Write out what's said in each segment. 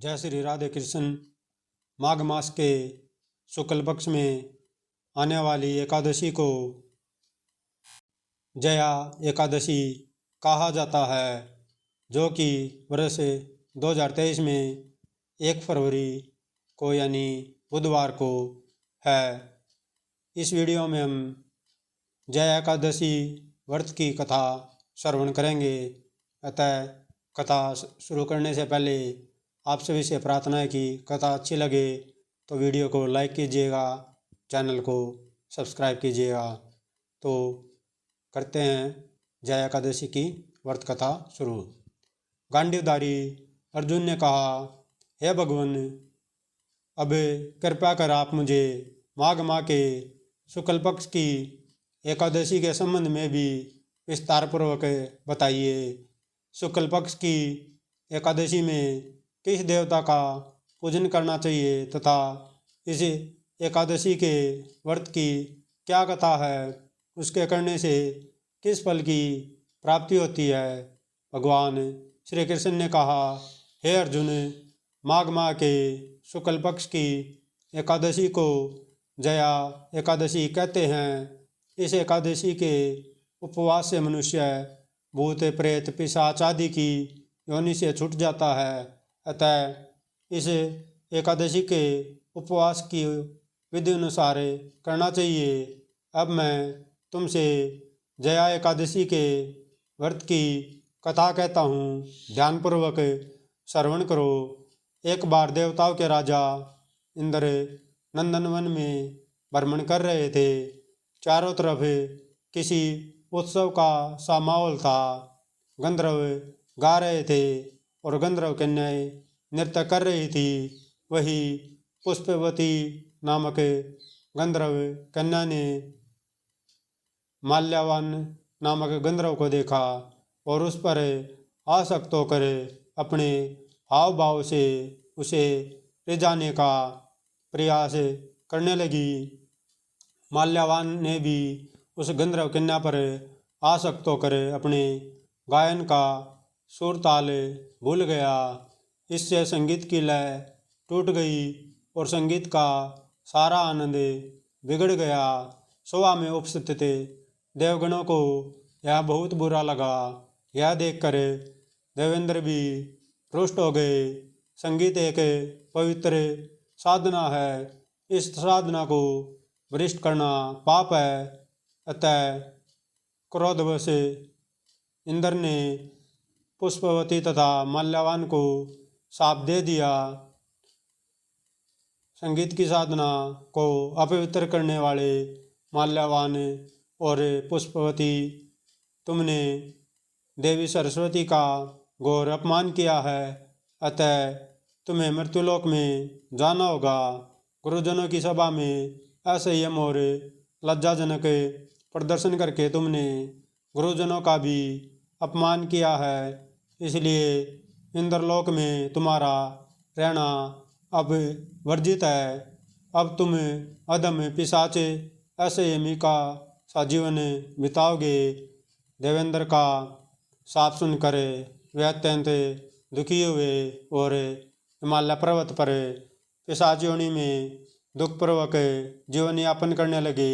जय श्री राधे कृष्ण। माघ मास के शुक्ल पक्ष में आने वाली एकादशी को जया एकादशी कहा जाता है, जो कि वर्ष 2023 में 1 फरवरी को यानी बुधवार को है। इस वीडियो में हम जया एकादशी व्रत की कथा श्रवण करेंगे। अतः कथा शुरू करने से पहले आप सभी से प्रार्थना है कि कथा अच्छी लगे तो वीडियो को लाइक कीजिएगा, चैनल को सब्सक्राइब कीजिएगा। तो करते हैं जया एकादशी की व्रत कथा शुरू। गांडीवधारी अर्जुन ने कहा, हे भगवान, अब कृपया कर आप मुझे माघ माह के शुक्ल पक्ष की एकादशी के संबंध में भी विस्तारपूर्वक बताइए। शुक्ल पक्ष की एकादशी में किस देवता का पूजन करना चाहिए तथा इस एकादशी के व्रत की क्या कथा है, उसके करने से किस फल की प्राप्ति होती है। भगवान श्री कृष्ण ने कहा, हे अर्जुन, माघ माह के शुक्ल पक्ष की एकादशी को जया एकादशी कहते हैं। इस एकादशी के उपवास से मनुष्य भूत प्रेत पिशाच आदि की योनि से छूट जाता है। अतः इस एकादशी के उपवास की विधि अनुसार करना चाहिए। अब मैं तुमसे जया एकादशी के व्रत की कथा कहता हूँ, ध्यानपूर्वक श्रवण करो। एक बार देवताओं के राजा इंद्र नंदनवन में भ्रमण कर रहे थे। चारों तरफ किसी उत्सव का सा माहौल था। गंधर्व गा रहे थे और गंधर्व कन्याएं नृत्य कर रही थी। वही पुष्पवती नामक गंधर्व कन्या ने माल्यावान नामक गंधर्व को देखा और उस पर आसक्त होकर अपने हाव भाव से उसे रिझाने का प्रयास करने लगी। माल्यावान ने भी उस गंधर्व कन्या पर आसक्त होकर अपने गायन का सुर ताल भूल गया। इससे संगीत की लय टूट गई और संगीत का सारा आनंद बिगड़ गया। सभा में उपस्थित देवगणों को यह बहुत बुरा लगा। यह देखकर देवेंद्र भी रुष्ट हो गए। संगीत एक पवित्र साधना है। इस साधना को भ्रष्ट करना पाप है। अतः क्रोधवश इंद्र ने पुष्पवती तथा माल्यावान को शाप दे दिया। संगीत की साधना को अपवित्र करने वाले माल्यावान और पुष्पवती, तुमने देवी सरस्वती का घोर अपमान किया है। अतः तुम्हें मृत्युलोक में जाना होगा। गुरुजनों की सभा में असंयम और लज्जाजनक प्रदर्शन करके तुमने गुरुजनों का भी अपमान किया है। इसलिए इंद्रलोक में तुम्हारा रहना अब वर्जित है। अब तुम अधम पिशाच असंयमी का सा जीवन बिताओगे। देवेंद्र का शाप सुनकर वे अत्यंत दुखी हुए और हिमालय पर्वत पर पिशाच योनि में दुखपूर्वक जीवन यापन करने लगे।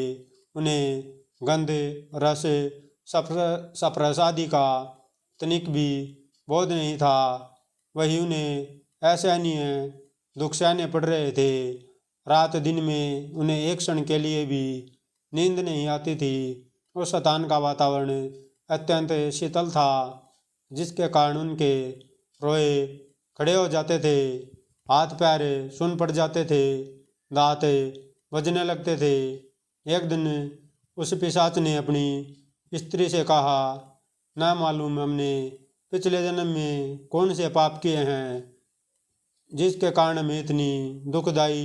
उन्हें गंध, रस, सप्रस आदि का तनिक भी बोध नहीं था। वही उन्हें असहनीय दुख सहने पड़ रहे थे। रात दिन में उन्हें एक क्षण के लिए भी नींद नहीं आती थी। उस स्थान का वातावरण अत्यंत शीतल था, जिसके कारण उनके रोए खड़े हो जाते थे, हाथ पैर सुन पड़ जाते थे, दांत बजने लगते थे। एक दिन उस पिशाच ने अपनी स्त्री से कहा, न मालूम हमने पिछले जन्म में कौन से पाप किए हैं, जिसके कारण हमें इतनी दुखदायी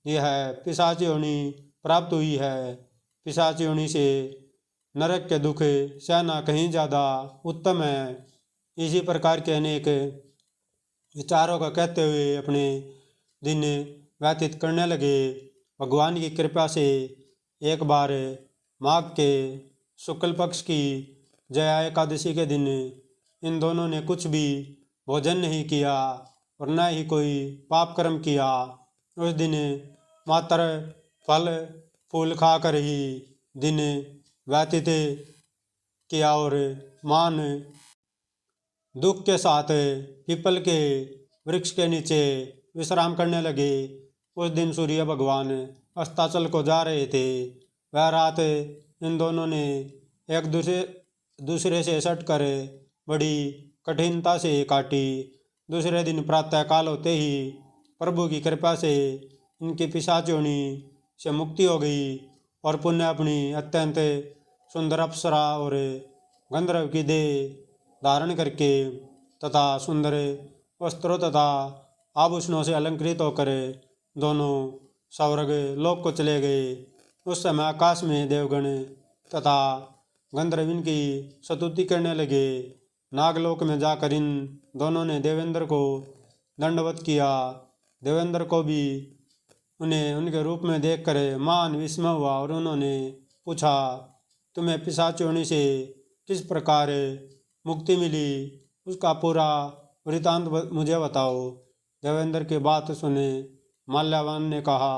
यह पिशाच योनि प्राप्त हुई है। पिशाच योनि से नरक के दुख सहना कहीं ज़्यादा उत्तम है। इसी प्रकार के अनेक विचारों का कहते हुए अपने दिन व्यतीत करने लगे। भगवान की कृपा से एक बार माघ के शुक्ल पक्ष की जया एकादशी के दिन इन दोनों ने कुछ भी भोजन नहीं किया और न ही कोई पाप कर्म किया। उस दिन मात्र फल फूल खाकर ही दिन व्यतीत किया और मान दुख के साथ पीपल के वृक्ष के नीचे विश्राम करने लगे। उस दिन सूर्य भगवान अस्ताचल को जा रहे थे। वह रात इन दोनों ने एक दूसरे से सट कर बड़ी कठिनता से काटी। दूसरे दिन प्रातःकाल होते ही प्रभु की कृपा से इनकी पिशाचियों से मुक्ति हो गई और पुनः अपनी अत्यंत सुंदर अप्सरा और गंधर्व की देह धारण करके तथा सुंदर वस्त्रों तथा आभूषणों से अलंकृत होकर दोनों स्वर्ग लोक को चले गए। उस समय आकाश में देवगण तथा गंधर्व इनकी स्तुति करने लगे। नागलोक में जाकर इन दोनों ने देवेंद्र को दंडवत किया। देवेंद्र को भी उन्हें उनके रूप में देखकर महान विस्मय हुआ और उन्होंने पूछा, तुम्हें पिशाचियों से किस प्रकार मुक्ति मिली, उसका पूरा वृतांत मुझे बताओ। देवेंद्र की बात सुने माल्यवान ने कहा,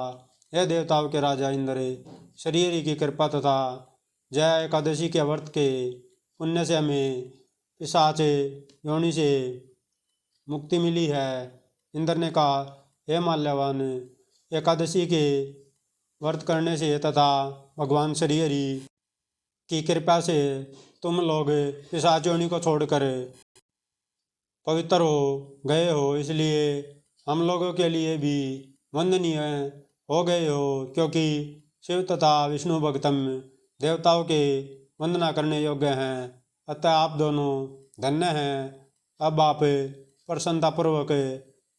हे देवताओं के राजा इंद्र, शरीर की कृपा तथा जय एकादशी के व्रत के पुण्य से हमें पिशाच योनि से मुक्ति मिली है। इंद्र ने कहा, हे माल्यवान, एकादशी के व्रत करने से तथा भगवान श्री हरि की कृपा से तुम लोग पिशाच योनि को छोड़कर पवित्र हो गए हो, इसलिए हम लोगों के लिए भी वंदनीय हो गए हो, क्योंकि शिव तथा विष्णु भक्तम देवताओं के वंदना करने योग्य हैं। अतः आप दोनों धन्य हैं। अब आप प्रसन्नतापूर्वक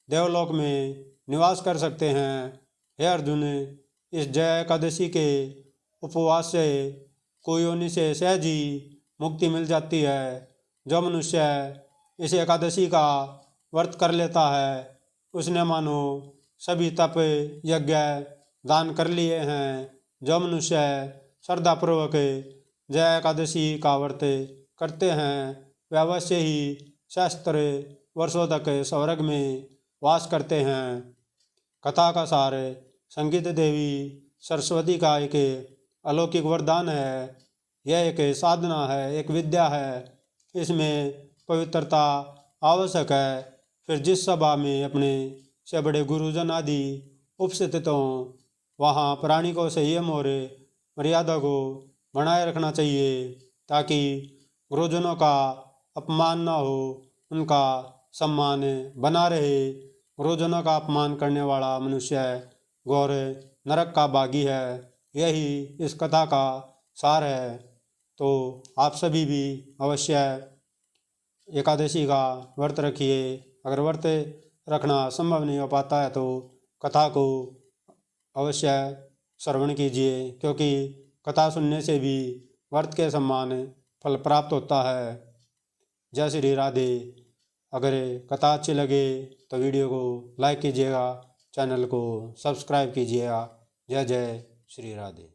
देवलोक में निवास कर सकते हैं। हे अर्जुन, इस जय एकादशी के उपवास से कुयोनि से सहज ही मुक्ति मिल जाती है। जो मनुष्य इस एकादशी का व्रत कर लेता है उसने मानो सभी तप यज्ञ दान कर लिए हैं। जो मनुष्य श्रद्धापूर्वक जय एकादशी का व्रत करते हैं वे अवश्य ही सहस्त्र वर्षों तक स्वर्ग में वास करते हैं। कथा का सार, संगीत देवी सरस्वती का एक अलौकिक वरदान है। यह एक साधना है, एक विद्या है। इसमें पवित्रता आवश्यक है। फिर जिस सभा में अपने से बड़े गुरुजन आदि उपस्थित हों वहाँ प्राणी को संयम और मर्यादा को बनाए रखना चाहिए, ताकि गुरुजनों का अपमान न हो, उनका सम्मान बना रहे। गुरुजनों का अपमान करने वाला मनुष्य घोर नरक का भागी है। यही इस कथा का सार है। तो आप सभी भी अवश्य एकादशी का व्रत रखिए। अगर व्रत रखना संभव नहीं हो पाता है तो कथा को अवश्य श्रवण कीजिए, क्योंकि कथा सुनने से भी व्रत के समान फल प्राप्त होता है। जय श्री राधे। अगर कथा अच्छी लगे तो वीडियो को लाइक कीजिएगा, चैनल को सब्सक्राइब कीजिएगा। जय जय श्री राधे।